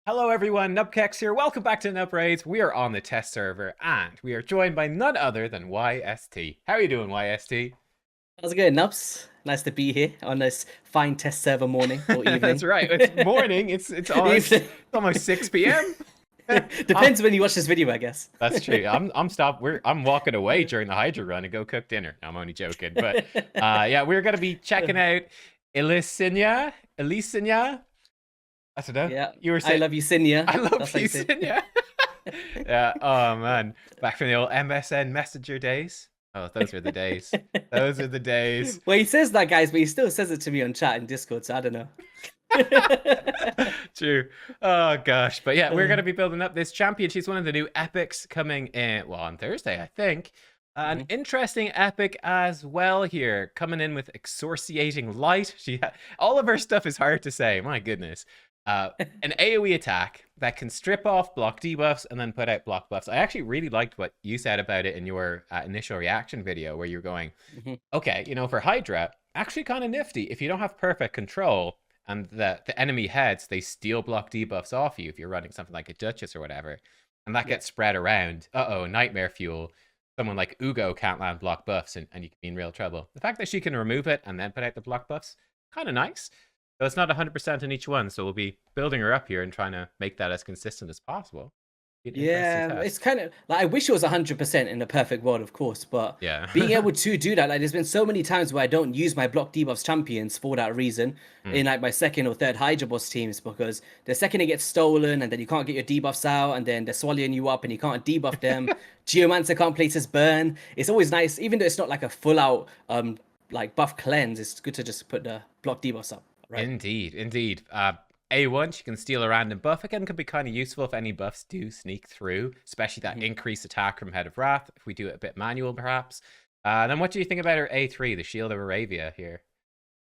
Hello everyone, nubkeks here. Welcome back to Nub Raids. We are on the test server and we are joined by none other than YST. How are you doing, YST? How's it going, Nubs? Nice to be here on this fine test server morning or That's evening. right. It's morning. It's Evening. almost 6 p.m. I'm, Depends when you watch this video, I guess. that's true. I'm walking away during the Hydra run and go cook dinner. I'm only joking, but yeah, we're gonna be checking out Ilysinya. I don't know. Yeah, You were I saying love you, Sinya. I love That's how you, you say Sinya. Yeah. Oh man, back from the old MSN Messenger days. Oh, those are the days. Those are the days. Well, he says that, guys, but he still says it to me on chat and Discord, so I don't know. True. Oh gosh, but yeah, we're Uh, gonna be building up this champion. She's one of the new epics coming in. Well, on Thursday, I think. An mhm. interesting epic as well here, coming in with excoriating light. All of her stuff is hard to say. My goodness. Uh, an AoE attack that can strip off block debuffs and then put out block buffs. I actually really liked what you said about it in your initial reaction video, where you're going, Mhm. okay, for Hydra, actually kind of nifty. If you don't have perfect control and the enemy heads, they steal block debuffs off you if you're running something like a Duchess or whatever, and that Yeah. gets spread around. Uh-oh, nightmare fuel. Someone like Ugo can't land block buffs and you can be in real trouble. The fact that she can remove it and then put out the block buffs, kind of nice. So it's not 100% in each one, so we'll be building her up here and trying to make that as consistent as possible. Be an interesting Yeah, it's test. kind of like I wish it was 100% in a perfect world, of course, but Yeah. being able to do that, like there's been so many times where I don't use my block debuffs champions for that reason Hmm. in like my second or third Hydra boss teams, because the second it gets stolen and then you can't get your debuffs out and then they're swallowing you up and you can't debuff them. Geomancer can't place his burn. It's always nice, even though it's not like a full out like buff cleanse, it's good to just put the block debuffs up, right? Indeed, indeed. A1, she can steal a random buff. Again, could be kind of useful if any buffs do sneak through, especially that Mhm. increased attack from Head of Wrath, if we do it a bit manual, perhaps. Then what do you think about her A3, the Shield of Aravia here?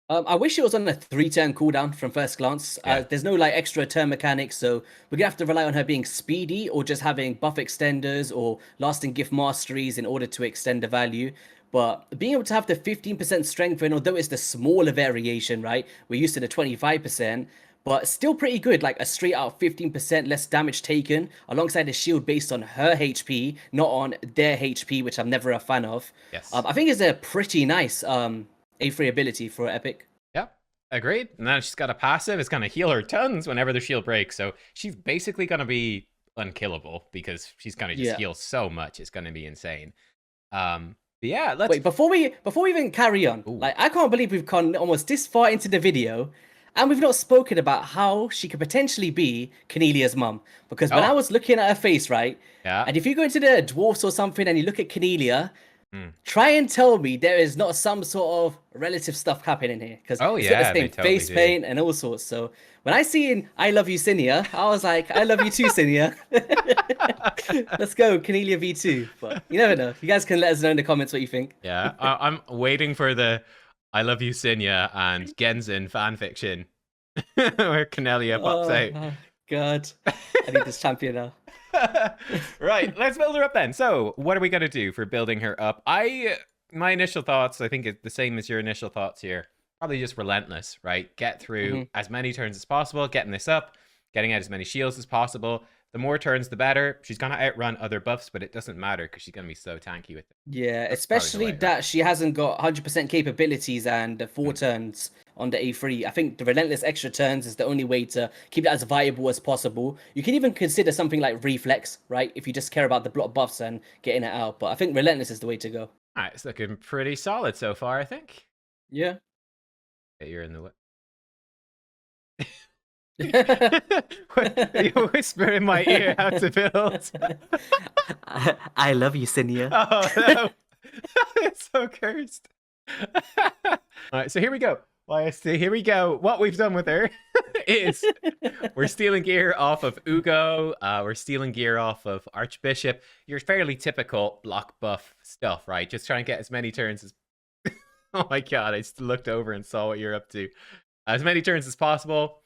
I wish it was on a 3-turn cooldown from first glance. Yeah. There's no like extra turn mechanics, so we're gonna have to rely on her being speedy or just having buff extenders or lasting gift masteries in order to extend the value. But being able to have the 15% strength, and although it's the smaller variation, right? We're used to the 25%, but still pretty good. Like a straight out 15% less damage taken alongside a shield based on her HP, not on their HP, which I'm never a fan of. Yes. I think it's a pretty nice A3 ability for Epic. Yeah. Agreed. And then she's got a passive. It's going to heal her tons whenever the shield breaks. So she's basically going to be unkillable because she's going to just Yeah. heal so much. It's going to be insane. But yeah, let's. Wait, before we even carry on, Ooh. like I can't believe we've gone almost this far into the video, and we've not spoken about how she could potentially be Cornelia's mum. Because when I Oh, was looking at her face, right, yeah. and if you go into the dwarfs or something and you look at Cornelia, Hmm. try and tell me there is not some sort of relative stuff happening here, because Oh, it's got the yeah, they same totally face do. paint and all sorts. So when I see in "I love you, Cinia," I was like, "I love you too, Cinia." Let's go, Cornelia V2. But you never know. You guys can let us know in the comments what you think. Yeah, I'm waiting for the I Love You, Sinya and Genzin fanfiction where Cornelia pops Oh out. my god. I need this champion now. Right, let's build her up then. So, what are we gonna do for building her up? My initial thoughts, I think, is the same as your initial thoughts here. Probably just relentless, right? Get through Mhm. as many turns as possible, getting this up, getting out as many shields as possible. The more turns, the better. She's gonna outrun other buffs, but it doesn't matter because she's gonna be so tanky with it. Yeah, That's probably the especially way, right? that she hasn't got 100% capabilities and the 4 Mm. turns on the A3. I think the relentless extra turns is the only way to keep that as viable as possible. You can even consider something like reflex, right? If you just care about the block buffs and getting it out. But I think relentless is the way to go. All right, it's looking pretty solid so far, I think. Yeah. Okay, you're in the way. What, you whisper in my ear how to build. I love you, Sinia. Oh no, it's so cursed. All right, so here we go. YST, here we go. What we've done with her is we're stealing gear off of Ugo. We're stealing gear off of Archbishop. Your fairly typical block buff stuff, right? Just trying to get as many turns as. Oh my god! I just looked over and saw what you're up to. As many turns as possible.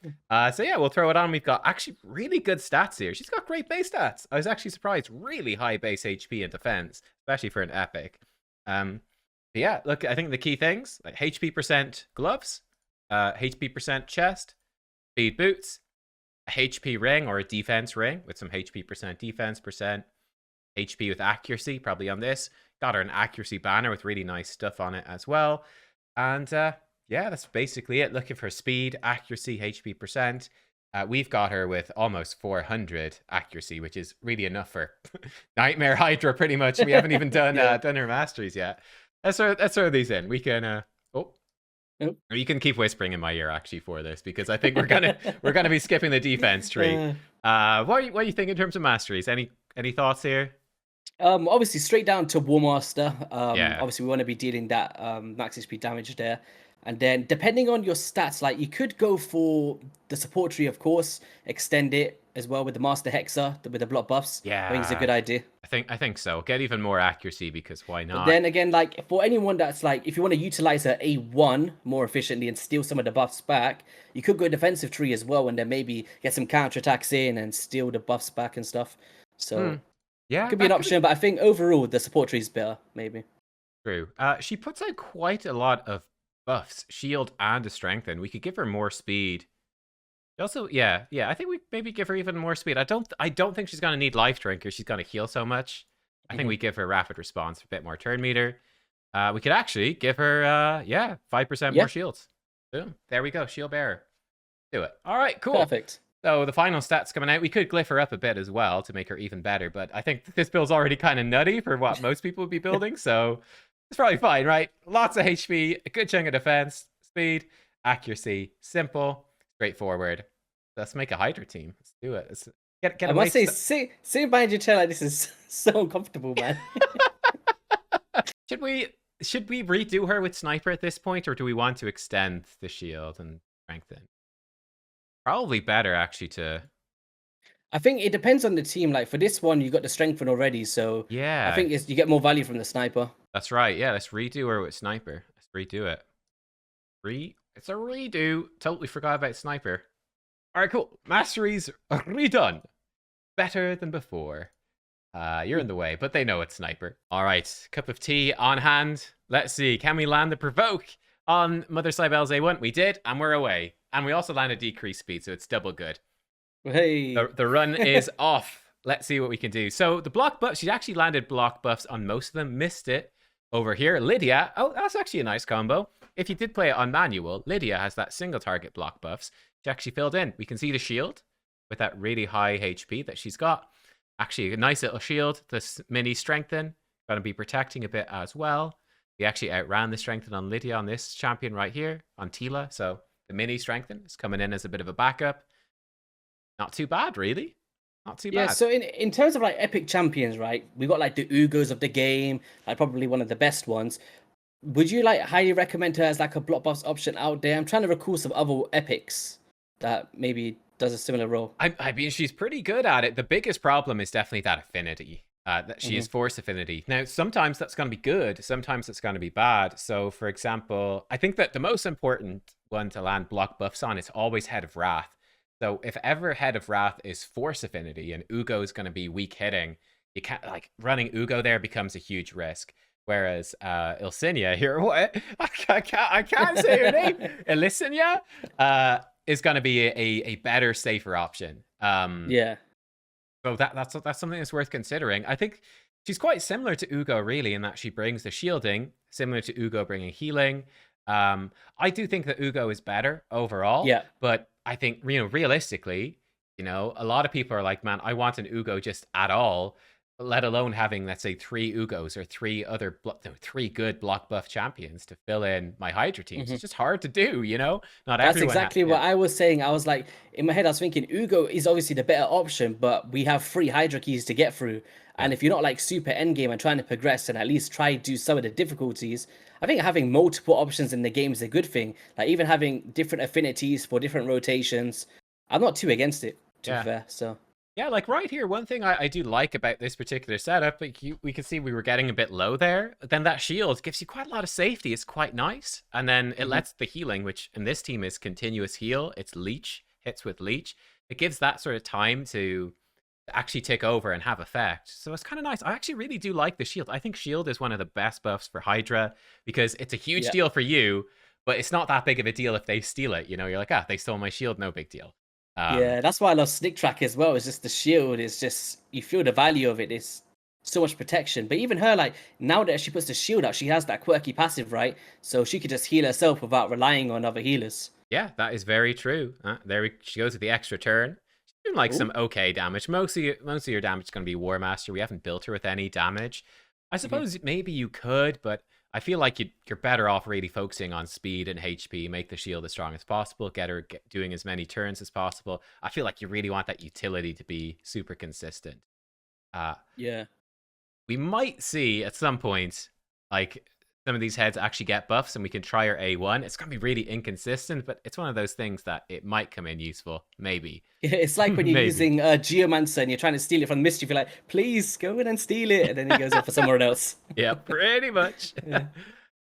So yeah, we'll throw it on. We've got actually really good stats here. She's got great base stats. I was actually surprised. Really high base HP and defense, especially for an epic. But yeah, look, I think the key things like HP percent gloves, HP percent chest, speed boots, a HP ring or a defense ring with some HP percent defense percent, HP with accuracy, probably on this. Got her an accuracy banner with really nice stuff on it as well. And yeah, that's basically it. Looking for speed, accuracy, HP percent. We've got her with almost 400 accuracy, which is really enough for Nightmare Hydra, pretty much. We haven't even done done her masteries yet. Let's throw these in. We can oh, you can keep whispering in my ear actually for this, because I think we're gonna be skipping the defense tree. What do you think in terms of masteries? Any thoughts here? Obviously straight down to War Master. Yeah. Obviously we want to be dealing that max HP damage there. And then depending on your stats, like you could go for the support tree, of course, extend it as well with the Master Hexa, with the block buffs. Yeah. I think it's a good idea. I think so. Get even more accuracy, because why not? But then again, like for anyone that's like, if you want to utilize her A1 more efficiently and steal some of the buffs back, you could go defensive tree as well, and then maybe get some counterattacks in and steal the buffs back and stuff. So yeah, could be an option, but I think overall the support tree is better, maybe. True. She puts out quite a lot of buffs, shield and a strengthen. We could give her more speed. Also, yeah, I think we maybe give her even more speed. I don't think she's gonna need life drink, or she's gonna heal so much. I think we give her rapid response, a bit more turn meter. We could actually give her 5% more shields. Boom. There we go. Shield bearer. Do it. All right, cool. Perfect. So the final stats coming out. We could glyph her up a bit as well to make her even better, but I think this build's already kind of nutty for what most people would be building, so it's probably fine, right? Lots of HP, a good chunk of defense, speed, accuracy, simple, straightforward. Let's make a Hydra team. Let's do it. Let's get I must say, sitting behind your chair like this is so uncomfortable, man. Should we redo her with sniper at this point, or do we want to extend the shield and strengthen? Probably better actually to. I think it depends on the team. Like for this one, you got the strengthen already, so yeah, I think you get more value from the sniper. That's right. Yeah, let's redo her with sniper. Let's redo it. It's a redo. Totally forgot about sniper. All right, cool. Masteries redone. Better than before. You're in the way, but they know it's sniper. All right, cup of tea on hand. Let's see. Can we land the provoke on Mother Cybele's A1? We did, and we're away. And we also landed decreased speed, so it's double good. Hey. The run is off. Let's see what we can do. So the block buff, she actually landed block buffs on most of them. Missed it over here. Lydia, oh, that's actually a nice combo. If you did play it on manual, Lydia has that single target block buffs. She actually filled in. We can see the shield with that really high HP that she's got. Actually, a nice little shield. This mini strengthen, going to be protecting a bit as well. We actually outran the strengthen on Lydia on this champion right here, on Tila. So the mini strengthen is coming in as a bit of a backup. Not too bad, really. Not too bad. Yeah, so in terms of like epic champions, right? We got like the Ugos of the game, like probably one of the best ones. Would you like highly recommend her as like a block buffs option out there? I'm trying to recall some other epics that maybe does a similar role. I mean, she's pretty good at it. The biggest problem is definitely that affinity. That she is force affinity. Now, sometimes that's going to be good. Sometimes it's going to be bad. So, for example, I think that the most important one to land block buffs on is always Head of Wrath. So if ever Head of Wrath is force affinity and Ugo is going to be weak hitting, you can't, like, running Ugo there becomes a huge risk. Whereas Ilysinya here, what? I can't say her name. Ilysinya is going to be a better, safer option. Yeah. So that's something that's worth considering. I think she's quite similar to Ugo, really, in that she brings the shielding, similar to Ugo bringing healing. I do think that Ugo is better overall. Yeah. But I think, realistically, a lot of people are like, man, I want an Ugo just at all, let alone having, let's say, 3 Ugos or 3 good block buff champions to fill in my Hydra teams. It's just hard to do, Not That's everyone exactly what I was saying. I was like, in my head, I was thinking Ugo is obviously the better option, but we have 3 Hydra keys to get through. And if you're not like super endgame and trying to progress and at least try to do some of the difficulties, I think having multiple options in the game is a good thing. Like even having different affinities for different rotations, I'm not too against it, to be fair. So yeah, like right here, one thing I do like about this particular setup, like we can see we were getting a bit low there. Then that shield gives you quite a lot of safety. It's quite nice. And then it lets the healing, which in this team is continuous heal. It's leech, hits with leech. It gives that sort of time to actually take over and have effect. So it's kind of nice. I actually really do like the shield. I think shield is one of the best buffs for Hydra because it's a huge deal for you, but it's not that big of a deal if they steal it. You're like, they stole my shield, no big deal. Yeah, that's why I love Sneak Track as well. It's just the shield is just you feel the value of it. It's so much protection. But even her, like now that she puts the shield out, she has that quirky passive, right? So she could just heal herself without relying on other healers. Yeah, that is very true. She goes with the extra turn. She's doing like Oh, some okay damage. Most of your damage is going to be War Master. We haven't built her with any damage. I hmm. suppose maybe you could, but I feel like you're better off really focusing on speed and HP. Make the shield as strong as possible. Get her doing as many turns as possible. I feel like you really want that utility to be super consistent. Uh, Yeah. we might see at some point, like some of these heads actually get buffs and we can try our A1. It's going to be really inconsistent, but it's one of those things that it might come in useful. Maybe. Yeah, it's like when you're Maybe. using Geomancer and you're trying to steal it from Mischief, you're like, please go in and steal it. And then he goes off for someone else. Yeah, pretty much. Yeah.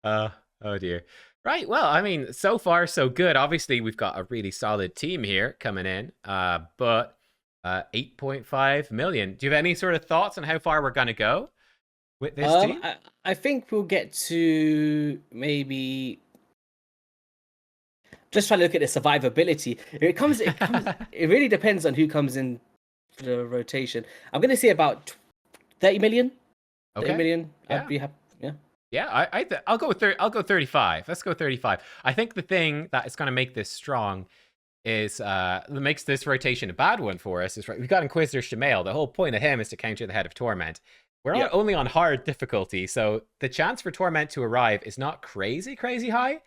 uh, oh dear. Right, well, I mean, so far so good. Obviously, we've got a really solid team here coming in, but 8.5 million. Do you have any sort of thoughts on how far we're going to go with this team? I think we'll get to maybe just try to look at the survivability. It really depends on who comes in the rotation. I'm gonna say about 30 million. 30 Okay. million. Yeah. I'd be happy. Yeah. Yeah, I'll go with I'll go 35. Let's go 35. I think the thing that is going to make this strong is that makes this rotation a bad one for us is right. We've got Inquisitor Shemael. The whole point of him is to counter the Head of Torment. We're Yeah. only on hard difficulty, so the chance for Torment to arrive is not crazy high.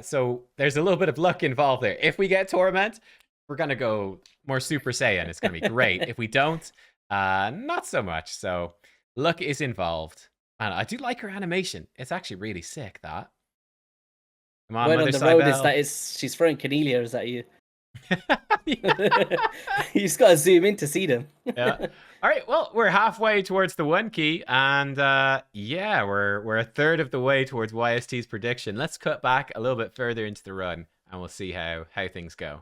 So there's a little bit of luck involved there. If we get Torment, we're gonna go more Super Saiyan. It's gonna be great. If we don't, not so much. So luck is involved. Man, I do like her animation. It's actually really sick. That. Come on, Word Mother on the road is Cybele. that she's throwing Cornelius at you. Yeah. You just gotta zoom in to see them. Yeah. All right. Well, we're halfway towards the 1 key, and yeah, we're a third of the way towards YST's prediction. Let's cut back a little bit further into the run, and we'll see how things go.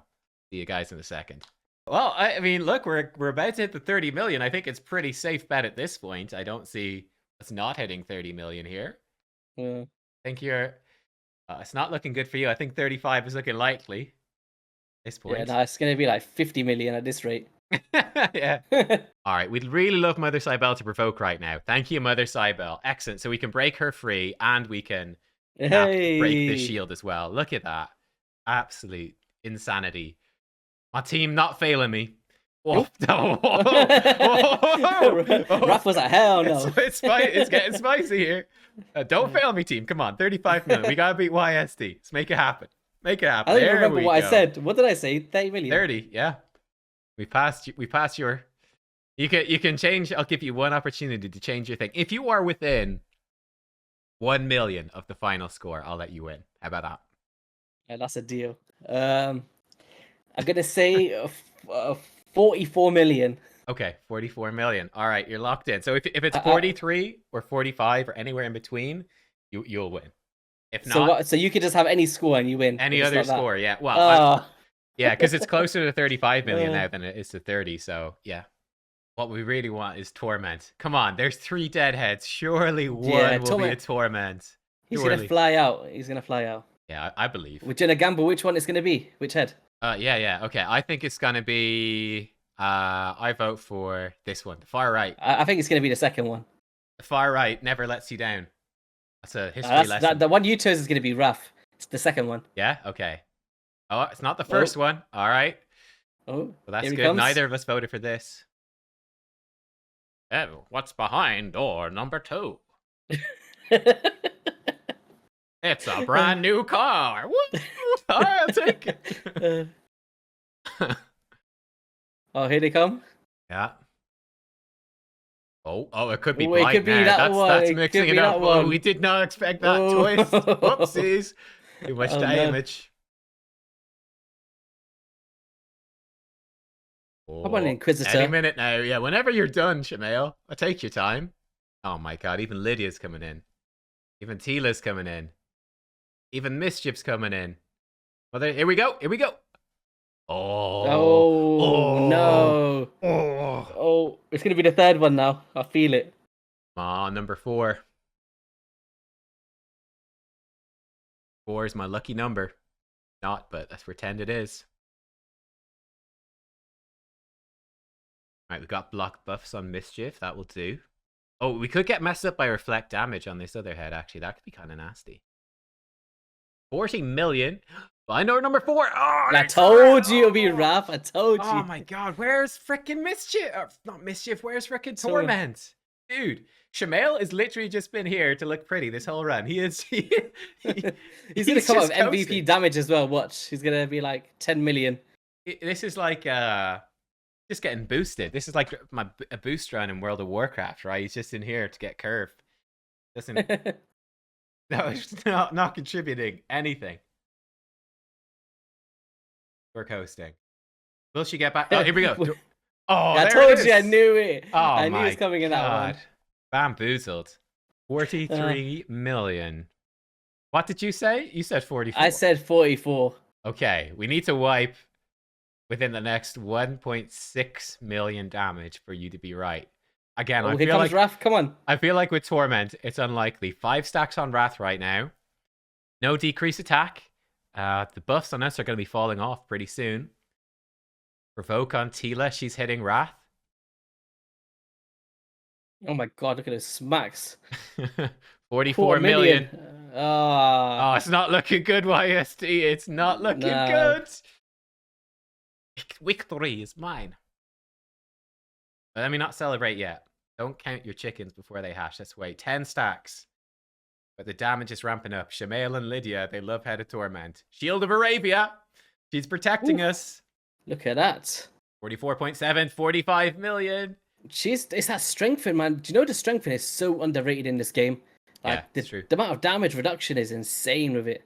See you guys in a second. Well, I mean, look, we're about to hit the 30 million. I think it's pretty safe bet at this point. I don't see us not hitting 30 million here. Yeah. I think you're. It's not looking good for you. I think 35 is looking likely at this point. Yeah, no, it's gonna be like 50 million at this rate. Yeah. All right. We'd really love Mother Cybele to provoke right now. Thank you, Mother Cybele. Excellent. So we can break her free and we can break the Hey. shield as well. Look at that. Absolute insanity. My team not failing me. Oh, Raph was like, hell no. It's getting spicy here. Don't fail me, team. Come on. 35 million. We got to beat YST. Let's make it happen. Make it happen. I don't even There remember we what go. I said. What did I say? 30 million. 30. Yeah. We passed your. You can change. I'll give you one opportunity to change your thing. If you are within 1 million of the final score, I'll let you win. How about that? Yeah, that's a deal. I'm gonna say 44 million. Okay, 44 million. All right, you're locked in. So if it's I- 43 or 45 or anywhere in between, you'll win. If So not, what? So you could just have any score and you win. any It's other not that. score. Yeah. Well, Oh, yeah, because it's closer to 35 million Uh. now than it is to 30. So yeah. What we really want is Torment. Come on, there's 3 deadheads. Surely one Yeah, will be a Torment. he's Surely. gonna fly out. He's gonna fly out. Yeah, I believe. We're gonna gamble which one it's gonna be. Which head? Yeah. Okay, I think it's gonna be. I vote for this one. The far right. I think it's gonna be the second one. The far right never lets you down. That's a history lesson. The one you chose is gonna be Raph. It's the second one. Yeah. Okay. Oh, it's not the first one. All right. Oh, Well, that's here he good. comes. Neither of us voted for this. Oh, what's behind door number 2? It's a brand new car. Woo! All right, I'll take it. Oh, here they come. Yeah. Oh, it could be Oh, it blind could be now. that That's one. that's It mixing could it be up. that Oh, one. we did not expect that Oh. twist. Whoopsies. Too much Oh, no. damage. How about an Oh, Inquisitor? any minute now. Yeah, whenever you're done, Shemael. I'll take your time. Oh my god, even Lydia's coming in. Even Tila's coming in. Even Mischief's coming in. Well, here we go. Here we go. Oh, no. Oh. Oh, it's gonna be the third one now. I feel it. Come on, number 4. 4 is my lucky number. Not, but let's pretend it is. Right, we got block buffs on Mischief. That will do. Oh, we could get messed up by reflect damage on this other head, actually. That could be kind of nasty. 40 million. Binder number 4. Oh, I told you it'll be oh. rough. I told you. Oh my god, where's freaking Mischief? Not Mischief, where's freaking Torment? Dude, Shamail has literally just been here to look pretty this whole run. He is. He's gonna come up with MVP damage as well. Watch, he's gonna be like 10 million. This is like just getting boosted. This is like a boost run in World of Warcraft, right? He's just in here to get curved. Doesn't. No, it's not contributing anything. We're coasting. Will she get back? Oh, here we go. Oh, I told you, I knew it. Oh, I knew it was coming in that one. Bamboozled. 43 million. What did you say? You said 44. I said 44. Okay, we need to wipe within the next 1.6 million damage for you to be right. Again, I feel like Wrath. Come on. I feel like with Torment, it's unlikely. 5 stacks on Wrath right now. No decrease attack. The buffs on us are going to be falling off pretty soon. Provoke on Tila. She's hitting Wrath. Oh my god, look at those smacks. 44 million. Oh, it's not looking good, YSD. It's not looking good. Victory is mine. But let me not celebrate yet. Don't count your chickens before they hatch. Let's wait. 10 stacks. But the damage is ramping up. Shamail and Lydia, they love Head of Torment. Shield of Arabia. She's protecting us. Look at that. 44.7, 45 million. It's that strengthen, man. Do you know the strengthen is so underrated in this game? Like, yeah, it's true. The amount of damage reduction is insane with it.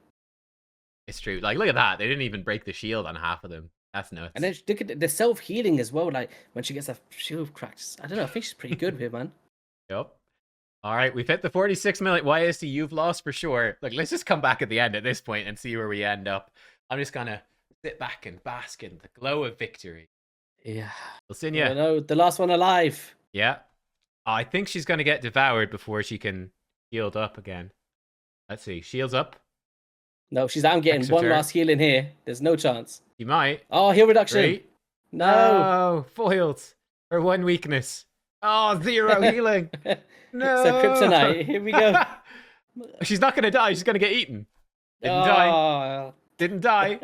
It's true. Like, look at that. They didn't even break the shield on half of them. That's nuts. And then look at the self-healing as well. Like, when she gets a shield cracked. I don't know. I think she's pretty good with it, man. Yep. All right, we've hit the 46 million. YSD, you've lost for sure. Look, let's just come back at the end at this point and see where we end up. I'm just going to sit back and bask in the glow of victory. Yeah. Ilysinya. No, the last one alive. Yeah. I think she's going to get devoured before she can shield up again. Let's see. Shields up. No, she's I'm getting Exeter. One last heal in here. There's no chance. You might. Oh, heal reduction. 3. No. Foiled. Her one weakness. Oh, 0 healing. No. So kryptonite. Here we go. She's not going to die. She's going to get eaten. Didn't die. Didn't die.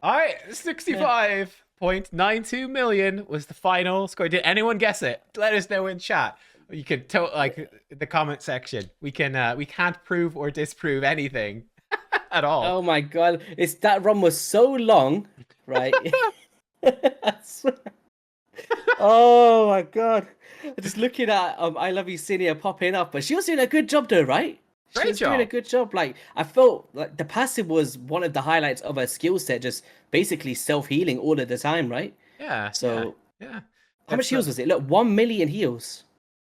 All right. 65.92 million was the final score. Did anyone guess it? Let us know in chat. You can like the comment section. We can't prove or disprove anything at all. Oh my god. That run was so long, right? Oh my god. Just looking at I Love Ilysinya popping up, but she was doing a good job though, right? She was doing a good job. Like, I felt like the passive was one of the highlights of her skill set, just basically self-healing all of the time, right? Yeah. So yeah. How much heals was it? Look, 1 million heals.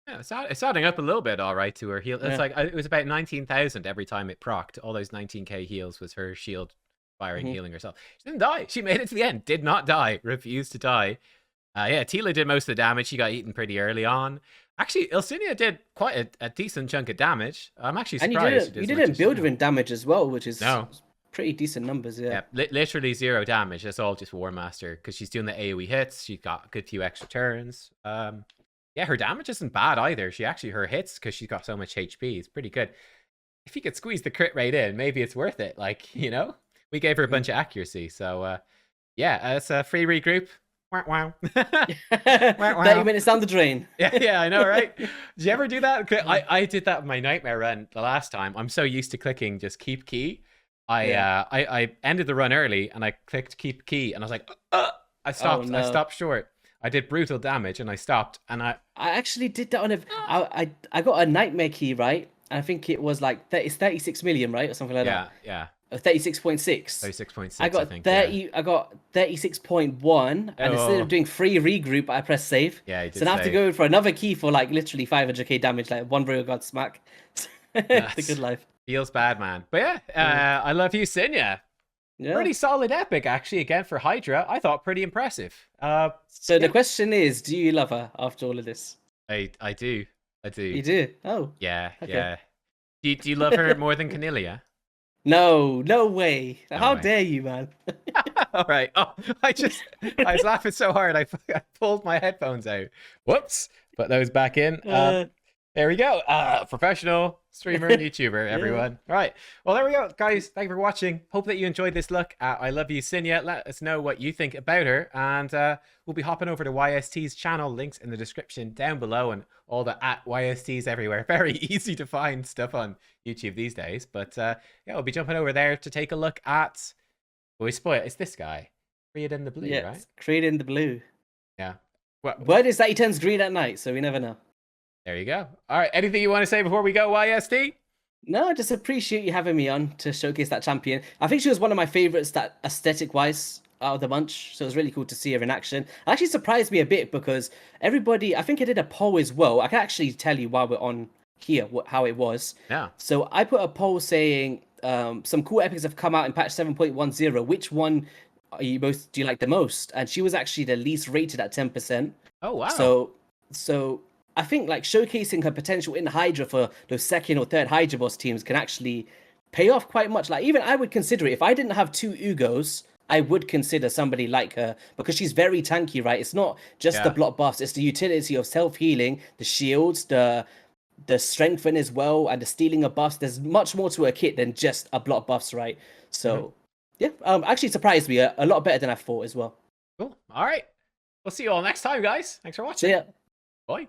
Yeah, it's adding up a little bit, all right, to her heal. It's like it was about 19,000 every time it procced. All those 19k heals was her shield firing, healing herself. She didn't die. She made it to the end. Did not die. Refused to die. Yeah, Tila did most of the damage. She got eaten pretty early on. Actually, Ilysinya did quite a decent chunk of damage. I'm actually surprised. And you didn't build her in damage as well, which is pretty decent numbers. Yeah, literally 0 damage. That's all just War Master because she's doing the AoE hits. She's got a good few extra turns. Yeah, her damage isn't bad either. Her hits, because she's got so much HP, is pretty good. If you could squeeze the crit rate in, maybe it's worth it. Like, you know, we gave her a bunch of accuracy. So, yeah, it's a free regroup. Wow. 30 minutes down the drain. Yeah, I know, right? Did you ever do that? I did that with my Nightmare run the last time. I'm so used to clicking just keep key. I ended the run early and I clicked keep key and I was like, I stopped. I stopped short. I did brutal damage and I stopped and I actually did that on I got a Nightmare key, right? And I think it was like it's 36 million, right? Or something like that. Yeah. 36.6. 36.6. I got 30. I got 36.1, and instead of doing free regroup, I pressed save. Yeah, so now I have to go for another key for like literally 500k damage, like one Royal God smack. The good life. Feels bad, man. But yeah, I love Ilysinya. Yeah. Pretty solid epic, actually. Again for Hydra, I thought pretty impressive. So the question is, do you love her after all of this? I do. You do? Oh. Yeah. Okay. Yeah. Do you love her more than Cornelia? No, no way. No How way. dare you, man? All right. Oh, I was laughing so hard I pulled my headphones out. Whoops. Put those back in. Uh, There we go. Professional streamer and YouTuber, yeah. everyone. All right. Well, there we go, guys. Thank you for watching. Hope that you enjoyed this look at I Love Ilysinya. Let us know what you think about her. And we'll be hopping over to YST's channel. Links in the description down below and all the at YSTs everywhere. Very easy to find stuff on YouTube these days. But yeah, we'll be jumping over there to take a look at... Well, we spoil it. It's this guy. Created in the blue, Yes, right? created in the blue. Yeah. Well, Word is that he turns green at night, so we never know. there you go. All right. Anything you want to say before we go, YST? No, I just appreciate you having me on to showcase that champion. I think she was one of my favorites, that aesthetic-wise, out of the bunch. So it was really cool to see her in action. It actually surprised me a bit because everybody, I think I did a poll as well. I can actually tell you while we're on here how it was. Yeah. So I put a poll saying some cool epics have come out in patch 7.10. Which one do you like the most? And she was actually the least rated at 10%. Oh, wow. So I think like showcasing her potential in Hydra for those second or third Hydra boss teams can actually pay off quite much. Like even I would consider it if I didn't have two Ugos, I would consider somebody like her because she's very tanky, right? It's not just the Yeah. block buffs; it's the utility of self healing, the shields, the strengthen as well, and the stealing of buffs. There's much more to her kit than just a block buffs, right? So yeah, actually surprised me a lot better than I thought as well. Cool. All right. We'll see you all next time, guys. Thanks for So watching. yeah. Bye.